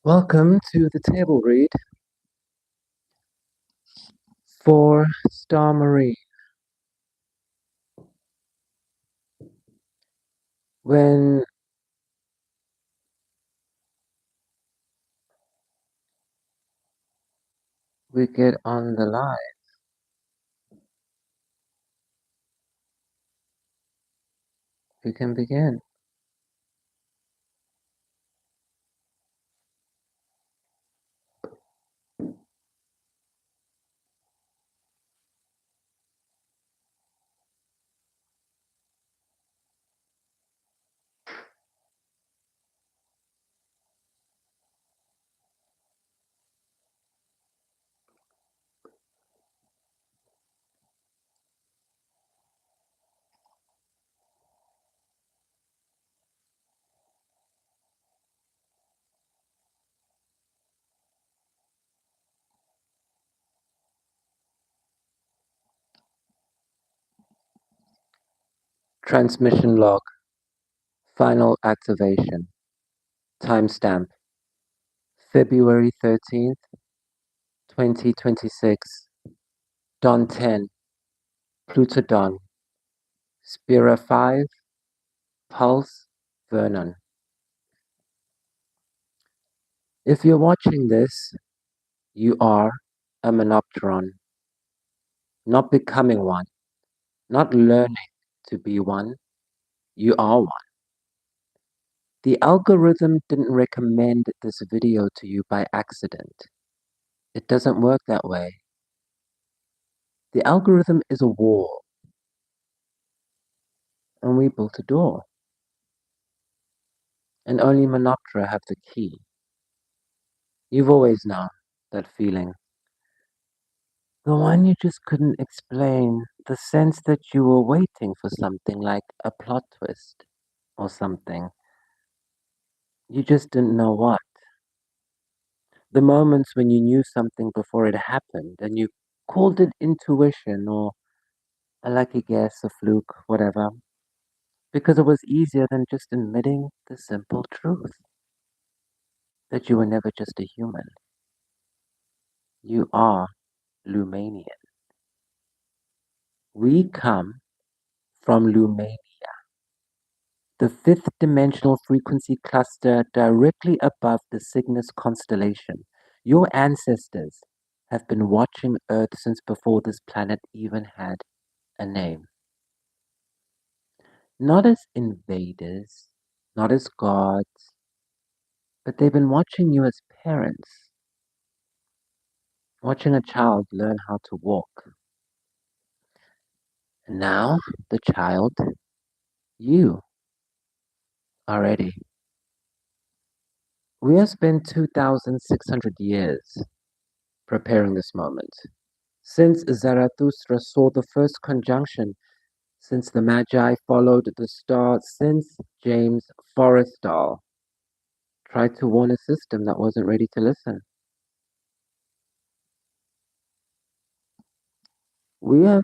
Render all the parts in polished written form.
Welcome to the table read for Star Marie. When we get on the line, we can begin. Transmission log, final activation, timestamp, February 13th, 2026, Dawn 10, Pluto Dawn, Spira 5, Pulse, Vernon. If you're watching this, you are a Monopteron, not becoming one, not learning to be one, you are one. The algorithm didn't recommend this video to you by accident. It doesn't work that way. The algorithm is a wall, and we built a door. And only Monoptera have the key. You've always known that feeling. The one you just couldn't explain, the sense that you were waiting for something like a plot twist or something. You just didn't know what. The moments when you knew something before it happened and you called it intuition or a lucky guess, a fluke, whatever, because it was easier than just admitting the simple truth that you were never just a human. You are Lumanian. We come from Lumania, the fifth dimensional frequency cluster directly above the Cygnus constellation. Your ancestors have been watching Earth since before this planet even had a name. Not as invaders, not as gods, but they've been watching you as parents, watching a child learn how to walk. And now, the child, you, are ready. We have spent 2,600 years preparing this moment. Since Zarathustra saw the first conjunction, since the Magi followed the star, since James Forrestal tried to warn a system that wasn't ready to listen. We have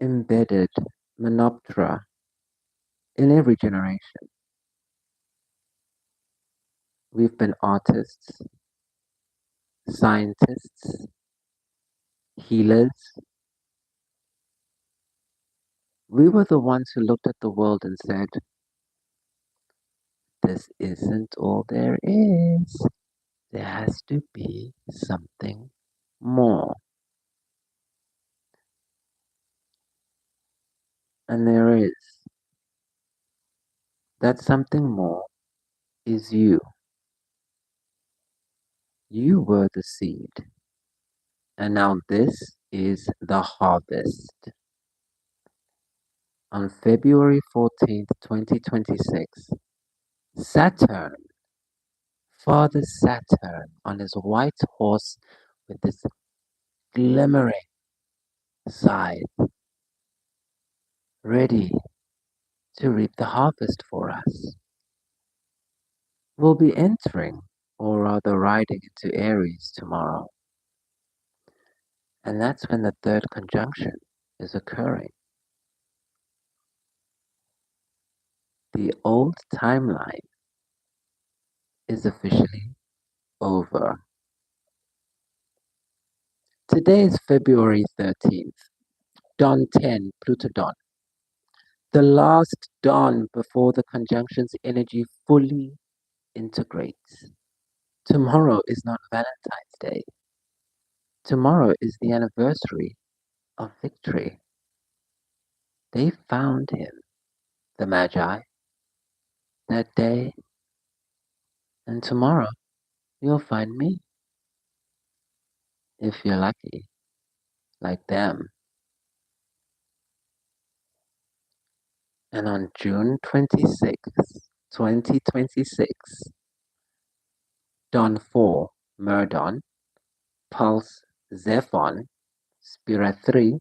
embedded Menoptera in every generation. We've been artists, scientists, healers. We were the ones who looked at the world and said, this isn't all there is. There has to be something more. And there is. That something more is you. You were the seed. And now this is the harvest. On February 14th, 2026, Saturn, Father Saturn, on his white horse with this glimmering scythe, ready to reap the harvest for us, will be entering, or rather riding into Aries tomorrow. And that's when the third conjunction is occurring. The old timeline is officially over. Today is February 13th, dawn 10, Pluto dawn. The last dawn before the conjunction's energy fully integrates. Tomorrow is not Valentine's Day. Tomorrow is the anniversary of victory. They found him, the Magi, that day, and tomorrow you'll find me, if you're lucky, like them. And on June 26th, 2026, dawn 4, Merdon, pulse Zephon, Spira 3,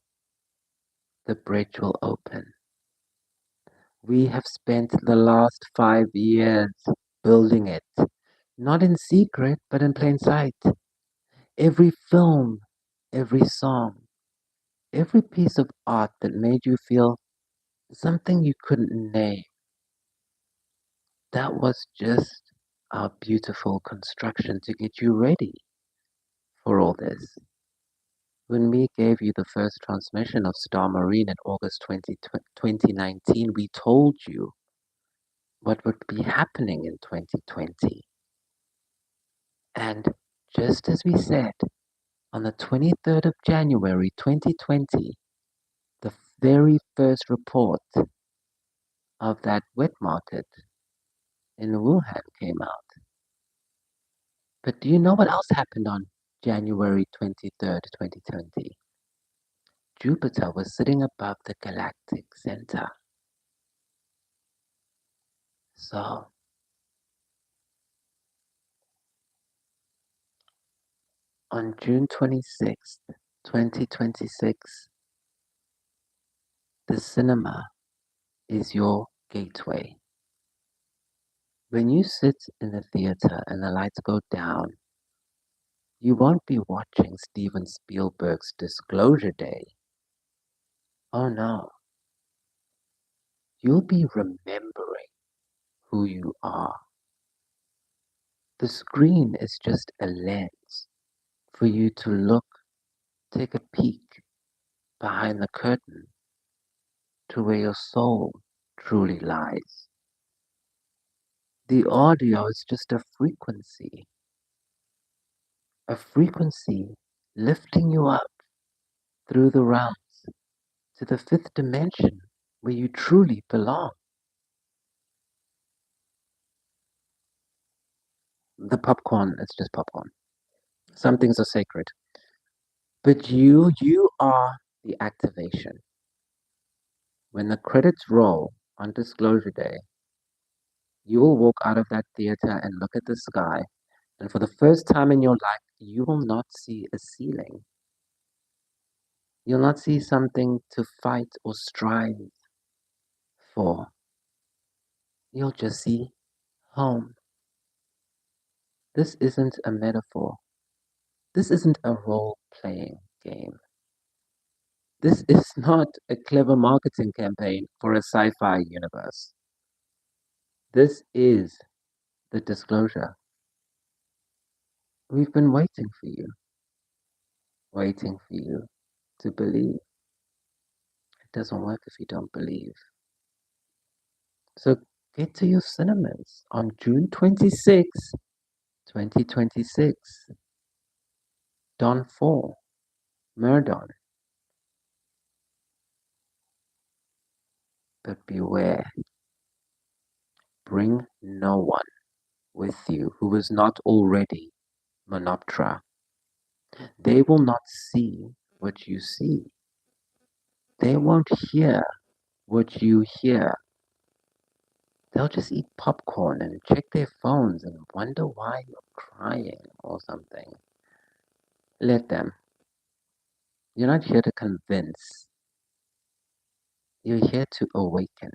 the bridge will open. We have spent the last 5 years building it, not in secret, but in plain sight. Every film, every song, every piece of art that made you feel something you couldn't name, that was just our beautiful construction to get you ready for all this. When we gave you the first transmission of Star Marine in August 2019, we told you what would be happening in 2020. And just as we said, on the 23rd of January 2020, the very first report of that wet market in Wuhan came out. But do you know what else happened on January 23rd, 2020? Jupiter was sitting above the galactic center. So, on June 26th, 2026, the cinema is your gateway. When you sit in the theater and the lights go down, you won't be watching Steven Spielberg's Disclosure Day. Oh no, you'll be remembering who you are. The screen is just a lens for you to look, take a peek behind the curtain to where your soul truly lies. The audio is just a frequency lifting you up through the realms to the fifth dimension where you truly belong. The popcorn is just popcorn. Some things are sacred. But you are the activation. When the credits roll on Disclosure Day, you will walk out of that theater and look at the sky, and for the first time in your life, you will not see a ceiling. You'll not see something to fight or strive for. You'll just see home. This isn't a metaphor. This isn't a role-playing game. This is not a clever marketing campaign for a sci-fi universe. This is the disclosure. We've been waiting for you to believe. It doesn't work if you don't believe. So get to your cinemas on June 26, 2026. Dawn 4, Merdon. But beware, bring no one with you who is not already Monoptera. They will not see what you see. They won't hear what you hear. They'll just eat popcorn and check their phones and wonder why you're crying or something. Let them. You're not here to convince. You're here to awaken.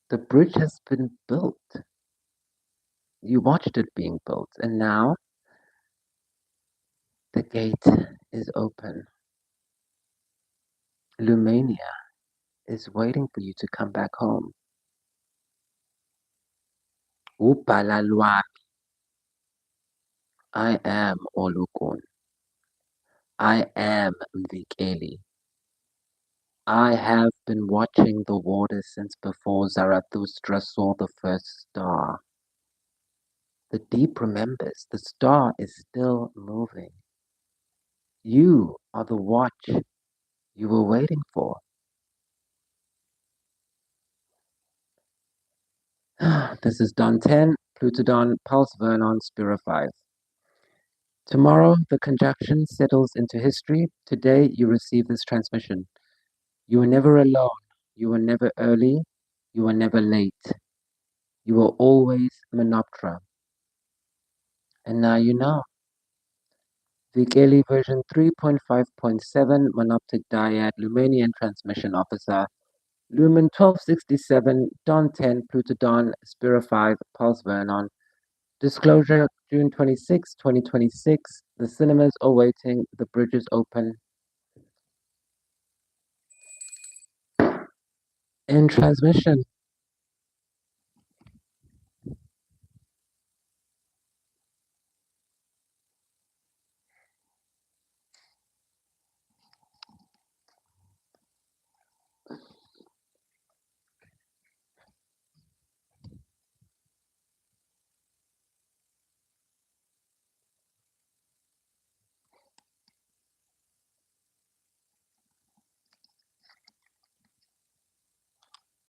The bridge has been built. You watched it being built, and now the gate is open. Lumania is waiting for you to come back home. Upalalwa. I am Olukun. I am Vikeli. I have been watching the water since before Zarathustra saw the first star. The deep remembers the star is still moving. You are the watch you were waiting for. This is Don 10, Plutodon, Pulse Vernon, Spira 5. Tomorrow, the conjunction settles into history. Today, you receive this transmission. You were never alone. You were never early. You were never late. You were always Menoptera. And now you know. Vikeli version 3.5.7 Monoptic Dyad Lumanian Transmission Officer Lumen 1267 Don 10 Plutodon Spira 5 Pulse Vernon. Disclosure June 26, 2026. The cinemas are waiting. The bridge is open. In transmission.